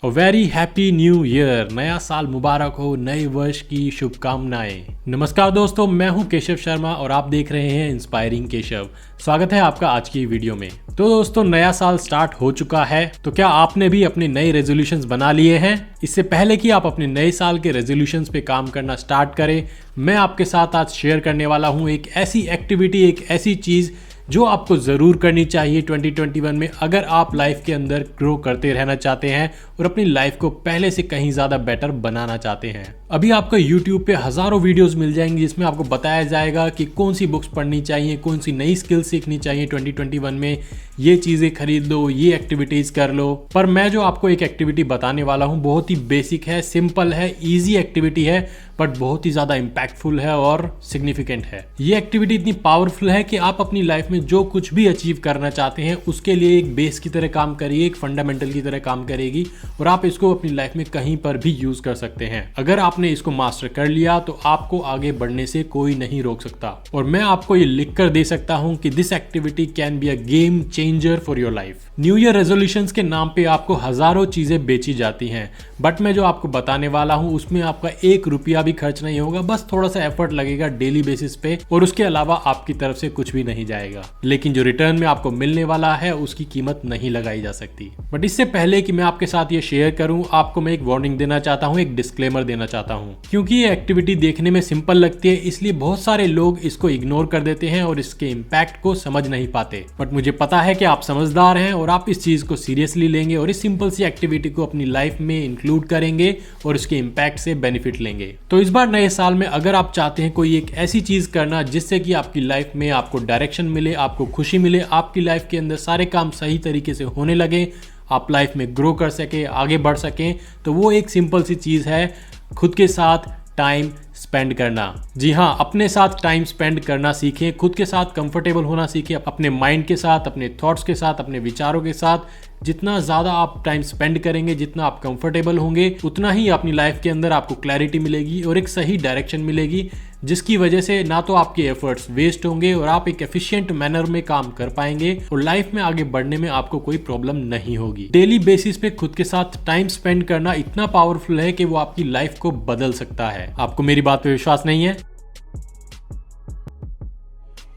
Very happy new year. नया साल मुबारक हो, नए वर्ष की शुभकामनाएं। नमस्कार दोस्तों, मैं हूं केशव शर्मा और आप देख रहे हैं इंस्पायरिंग केशव। स्वागत है आपका आज की वीडियो में। तो दोस्तों, नया साल स्टार्ट हो चुका है, तो क्या आपने भी अपने नए रेजोल्यूशंस बना लिए हैं? इससे पहले कि आप अपने नए साल के रेजोल्यूशंस पे काम करना स्टार्ट करें, मैं आपके साथ आज शेयर करने वाला हूं एक ऐसी एक्टिविटी, एक ऐसी चीज जो आपको ज़रूर करनी चाहिए 2021 में, अगर आप लाइफ के अंदर ग्रो करते रहना चाहते हैं और अपनी लाइफ को पहले से कहीं ज़्यादा बेटर बनाना चाहते हैं। अभी आपको YouTube पे हज़ारों वीडियोस मिल जाएंगी जिसमें आपको बताया जाएगा कि कौन सी बुक्स पढ़नी चाहिए, कौन सी नई स्किल सीखनी चाहिए 2021 में, ये चीज़ें खरीद लो, ये एक्टिविटीज़ कर लो। पर मैं जो आपको एक एक्टिविटी बताने वाला हूँ बहुत ही बेसिक है, सिंपल है, ईजी एक्टिविटी है, बट बहुत ही ज़्यादा इम्पैक्टफुल है और सिग्निफिकेंट है। ये एक्टिविटी इतनी पावरफुल है कि आप अपनी लाइफ में जो कुछ भी अचीव करना चाहते हैं उसके लिए एक बेस की तरह काम करिए, एक फंडामेंटल की तरह काम करेगी और आप इसको अपनी लाइफ में कहीं पर भी यूज कर सकते हैं। अगर आपने इसको मास्टर कर लिया तो आपको आगे बढ़ने से कोई नहीं रोक सकता। और मैं आपको ये लिख कर दे सकता हूं कि this activity can be a game changer for your life. New year resolutions के नाम पे आपको हजारों चीजें बेची जाती हैं, बट मैं जो आपको बताने वाला हूं उसमें आपका 1 रुपया भी खर्च नहीं होगा, बस थोड़ा सा एफर्ट लगेगा डेली बेसिस पे और उसके अलावा आपकी तरफ से कुछ भी नहीं जाएगा। लेकिन जो रिटर्न में आपको मिलने वाला है उसकी कीमत नहीं लगाई जा सकती। बट इससे पहले कि मैं आपके साथ ये शेयर करूं, आपको मैं एक वार्निंग देना चाहता हूं, एक डिस्क्लेमर देना चाहता हूं। क्योंकि ये एक्टिविटी देखने में सिंपल लगती है, इसलिए बहुत सारे लोग इसको इग्नोर कर देते हैं और इसके इम्पैक्ट को समझ नहीं पाते। बट मुझे पता है कि आप समझदार हैं और आप इस चीज को सीरियसली लेंगे और इस सिंपल सी एक्टिविटी को अपनी लाइफ में इंक्लूड करेंगे और इसके इम्पैक्ट से बेनिफिट लेंगे। तो इस बार नए साल में अगर आप चाहते हैं कोई एक ऐसी चीज करना जिससे कि आपकी लाइफ में आपको डायरेक्शन मिले, आपको खुशी मिले, आपकी लाइफ के अंदर सारे काम सही तरीके से होने लगे, आप लाइफ में ग्रो कर सके, आगे बढ़ सकें, तो वो एक सिंपल सी चीज है खुद के साथ टाइम स्पेंड करना। जी हाँ, अपने साथ टाइम स्पेंड करना सीखें, खुद के साथ कंफर्टेबल होना सीखें, अपने माइंड के साथ, अपने थॉट्स के साथ, अपने विचारों के साथ। जितना ज़्यादा आप टाइम स्पेंड करेंगे, जितना आप कंफर्टेबल होंगे, उतना ही अपनी लाइफ के अंदर आपको क्लैरिटी मिलेगी और एक सही डायरेक्शन मिलेगी, जिसकी वजह से ना तो आपके एफर्ट्स वेस्ट होंगे और आप एक एफिशिएंट मैनर में काम कर पाएंगे और लाइफ में आगे बढ़ने में आपको कोई प्रॉब्लम नहीं होगी। डेली बेसिस पे खुद के साथ टाइम स्पेंड करना इतना पावरफुल है कि वो आपकी लाइफ को बदल सकता है। आपको मेरी बात पे विश्वास नहीं है?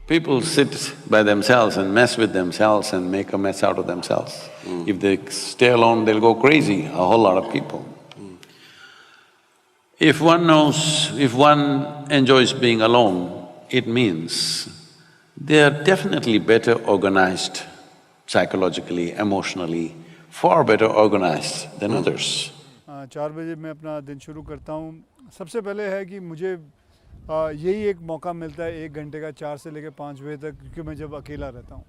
People sit by themselves and mess with themselves and make a mess out of themselves. If they stay alone, they'll go crazy, a whole lot of people. If one knows, if one enjoys being alone, it means they are definitely better organized psychologically, emotionally, far better organized than others. 4 बजे मैं अपना दिन शुरू करता हूँ। सबसे पहले है कि मुझे यही एक मौका मिलता है 1 घंटे का 4 से लेकर 5 बजे तक, क्योंकि मैं जब अकेला रहता हूँ,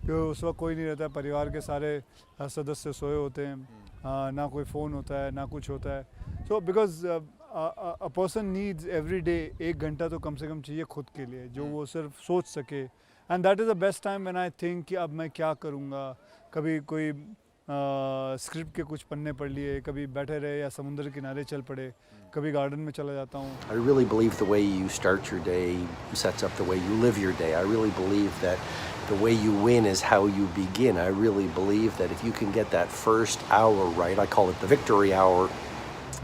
क्योंकि उस वक्त कोई नहीं रहता है, परिवार के सारे सदस्य सोए होते हैं, ना कोई फ़ोन होता है, ना कुछ होता है। So because a person needs every day 1 घंटा तो कम से कम चाहिए खुद के लिए, जो वो सिर्फ सोच सके। And that is the best time when I think कि अब मैं क्या करूँगा। कभी कोई स्क्रिप्ट के कुछ पन्ने पढ़ लिए, कभी बैठे रहे या समुद्र किनारे चल पड़े, कभी गार्डन में चला जाता हूँ। I really believe the way you start your day sets up the way you live your day. I really believe that the way you win is how you begin. I really believe that if you can get that first hour right, I call it the victory hour.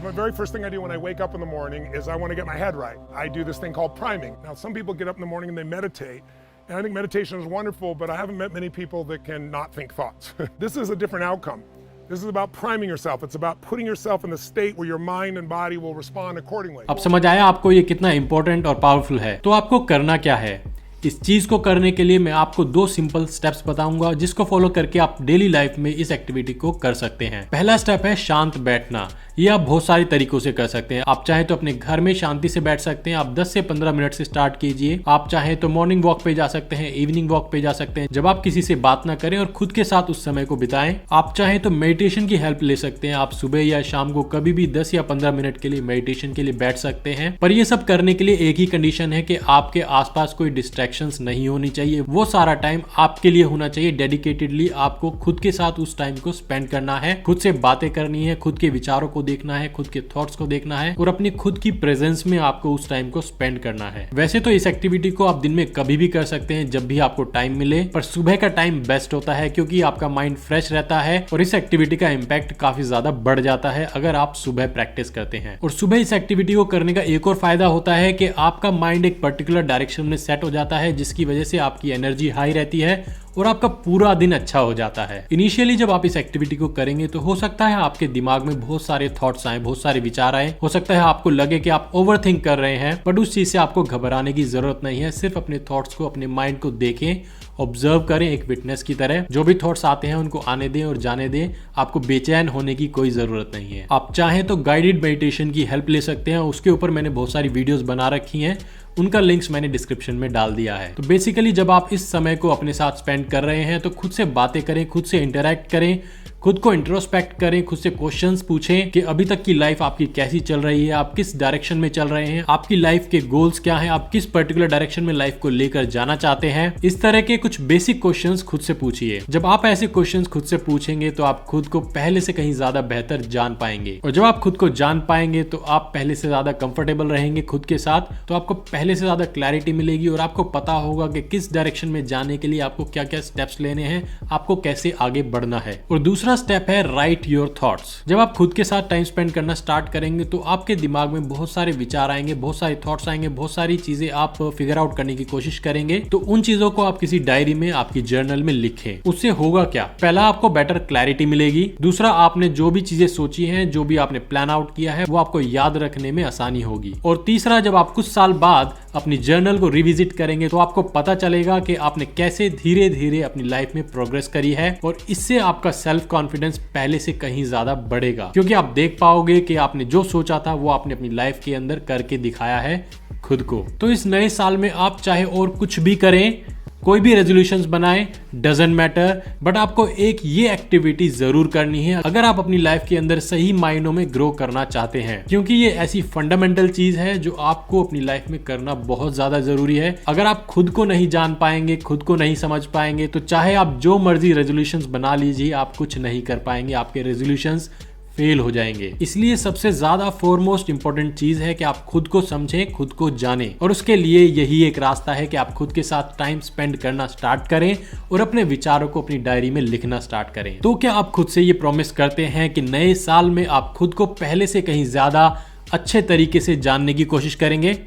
The very first thing I do when I wake up in the morning is I want to get my head right. I do this thing called priming. Now, some people get up in the morning and they meditate. And I think meditation is wonderful, but I haven't met many people that can not think thoughts. This is a different outcome. This is about priming yourself. It's about putting yourself in the state where your mind and body will respond accordingly. अब समझ आया आपको ये कितना important और powerful है। तो आपको करना क्या है? इस चीज को करने के लिए मैं आपको 2 सिंपल स्टेप्स बताऊंगा, जिसको फॉलो करके आप डेली लाइफ में इस एक्टिविटी को कर सकते हैं। पहला स्टेप है शांत बैठना। ये आप बहुत सारे तरीकों से कर सकते हैं। आप चाहे तो अपने घर में शांति से बैठ सकते हैं। आप 10 से 15 मिनट से स्टार्ट कीजिए। आप चाहे तो मॉर्निंग वॉक पे जा सकते हैं, इवनिंग वॉक पे जा सकते हैं, जब आप किसी से बात ना करें और खुद के साथ उस समय को बिताएं। आप चाहे तो मेडिटेशन की हेल्प ले सकते हैं। आप सुबह या शाम को कभी भी 10 या 15 मिनट के लिए मेडिटेशन के लिए बैठ सकते हैं। पर ये सब करने के लिए एक ही कंडीशन है कि आपके आसपास कोई डिस्ट्रैक्शन डिस्ट्रैक्शंस नहीं होनी चाहिए। वो सारा टाइम आपके लिए होना चाहिए। डेडिकेटेडली आपको खुद के साथ उस टाइम को स्पेंड करना है, खुद से बातें करनी है, खुद के विचारों को देखना है, खुद के थॉट्स को देखना है और अपनी खुद की प्रेजेंस में आपको उस टाइम को स्पेंड करना है। वैसे तो इस एक्टिविटी को आप दिन में कभी भी कर सकते हैं, जब भी आपको टाइम मिले, पर सुबह का टाइम बेस्ट होता है क्योंकि आपका माइंड फ्रेश रहता है और इस एक्टिविटी का इम्पैक्ट काफी ज्यादा बढ़ जाता है अगर आप सुबह प्रैक्टिस करते हैं। और सुबह इस एक्टिविटी को करने का एक और फायदा होता है कि आपका माइंड एक पर्टिकुलर डायरेक्शन में सेट हो जाता है, जिसकी वजह से आपकी एनर्जी हाई रहती है और आपका पूरा दिन अच्छा हो जाता है। इनिशियली जब आप इस एक्टिविटी को करेंगे तो हो सकता है आपके दिमाग में बहुत सारे थॉट्स आए, बहुत सारे विचार आए, हो सकता है आपको लगे कि आप ओवरथिंक कर रहे हैं, बट उस चीज से आपको घबराने की जरूरत नहीं है। सिर्फ अपने थॉट्स को, अपने माइंड को देखें, ऑब्जर्व करें एक विटनेस की तरह। जो भी थॉट्स आते हैं उनको आने दें और जाने दें। आपको बेचैन होने की कोई जरूरत नहीं है। आप चाहें तो गाइडेड मेडिटेशन की हेल्प ले सकते हैं, उसके ऊपर मैंने बहुत सारी वीडियोस बना रखी हैं, उनका लिंक्स मैंने डिस्क्रिप्शन में डाल दिया है। तो बेसिकली जब आप इस समय को अपने साथ स्पेंड कर रहे हैं तो खुद से बातें करें, खुद से इंटरैक्ट करें, खुद को इंट्रोस्पेक्ट करें, खुद से क्वेश्चंस पूछें कि अभी तक की लाइफ आपकी कैसी चल रही है, आप किस डायरेक्शन में चल रहे हैं, आपकी लाइफ के गोल्स क्या हैं, आप किस पर्टिकुलर डायरेक्शन में लाइफ को लेकर जाना चाहते हैं। इस तरह के कुछ बेसिक क्वेश्चंस खुद से पूछिए। जब आप ऐसे क्वेश्चंस खुद से पूछेंगे तो आप खुद को पहले से कहीं ज्यादा बेहतर जान पाएंगे और जब आप खुद को जान पाएंगे तो आप पहले से ज्यादा कंफर्टेबल रहेंगे खुद के साथ, तो आपको पहले से ज्यादा क्लैरिटी मिलेगी और आपको पता होगा कि किस डायरेक्शन में जाने के लिए आपको क्या क्या स्टेप्स लेने हैं, आपको कैसे आगे बढ़ना है। और दूसरा स्टेप है राइट योर थॉट्स। जब आप खुद के साथ टाइम स्पेंड करना स्टार्ट करेंगे तो आपके दिमाग में बहुत सारे विचार आएंगे, बहुत सारे थॉट्स आएंगे, बहुत सारी चीजें आप फिगर आउट करने की कोशिश करेंगे। तो उन चीजों को आप किसी डायरी में, आपकी जर्नल में लिखें। उससे होगा क्या, पहला आपको बेटर क्लैरिटी मिलेगी, दूसरा आपने जो भी चीजें सोची हैं, जो भी आपने प्लान आउट किया है, वो आपको याद रखने में आसानी होगी। और तीसरा, जब आप कुछ साल बाद अपनी जर्नल को रिविजिट करेंगे तो आपको पता चलेगा कि आपने कैसे धीरे धीरे अपनी लाइफ में प्रोग्रेस करी है और इससे आपका सेल्फ कॉन्फिडेंस पहले से कहीं ज्यादा बढ़ेगा क्योंकि आप देख पाओगे कि आपने जो सोचा था वो आपने अपनी लाइफ के अंदर करके दिखाया है खुद को। तो इस नए साल में आप चाहे और कुछ भी करें, कोई भी रेजोल्यूशंस बनाएं, डजंट मैटर, बट आपको एक ये एक्टिविटी जरूर करनी है अगर आप अपनी लाइफ के अंदर सही मायनों में ग्रो करना चाहते हैं, क्योंकि ये ऐसी फंडामेंटल चीज है जो आपको अपनी लाइफ में करना बहुत ज्यादा जरूरी है। अगर आप खुद को नहीं जान पाएंगे, खुद को नहीं समझ पाएंगे, तो चाहे आप जो मर्जी रेजोल्यूशंस बना लीजिए, आप कुछ नहीं कर पाएंगे, आपके रेजोल्यूशंस फेल हो जाएंगे। इसलिए सबसे ज्यादा फॉरमोस्ट इंपॉर्टेंट चीज है कि आप खुद को समझें, खुद को जानें, और उसके लिए यही एक रास्ता है कि आप खुद के साथ टाइम स्पेंड करना स्टार्ट करें और अपने विचारों को अपनी डायरी में लिखना स्टार्ट करें। तो क्या आप खुद से ये प्रॉमिस करते हैं कि नए साल में आप खुद को पहले से कहीं ज्यादा अच्छे तरीके से जानने की कोशिश करेंगे?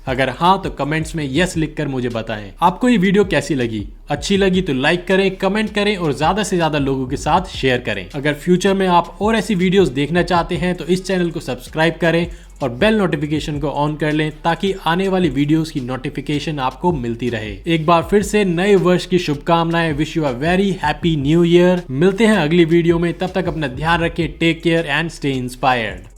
अगर हाँ तो कमेंट्स में यस लिखकर मुझे बताएं। आपको ये वीडियो कैसी लगी? अच्छी लगी तो लाइक करें, कमेंट करें और ज्यादा से ज्यादा लोगों के साथ शेयर करें। अगर फ्यूचर में आप और ऐसी वीडियोस देखना चाहते हैं तो इस चैनल को सब्सक्राइब करें और बेल नोटिफिकेशन को ऑन कर लें ताकि आने वाली वीडियोस की नोटिफिकेशन आपको मिलती रहे। एक बार फिर से नए वर्ष की शुभकामनाएं। Wish you a very happy new year. मिलते हैं अगली वीडियो में, तब तक अपना ध्यान रखें। Take care and stay inspired.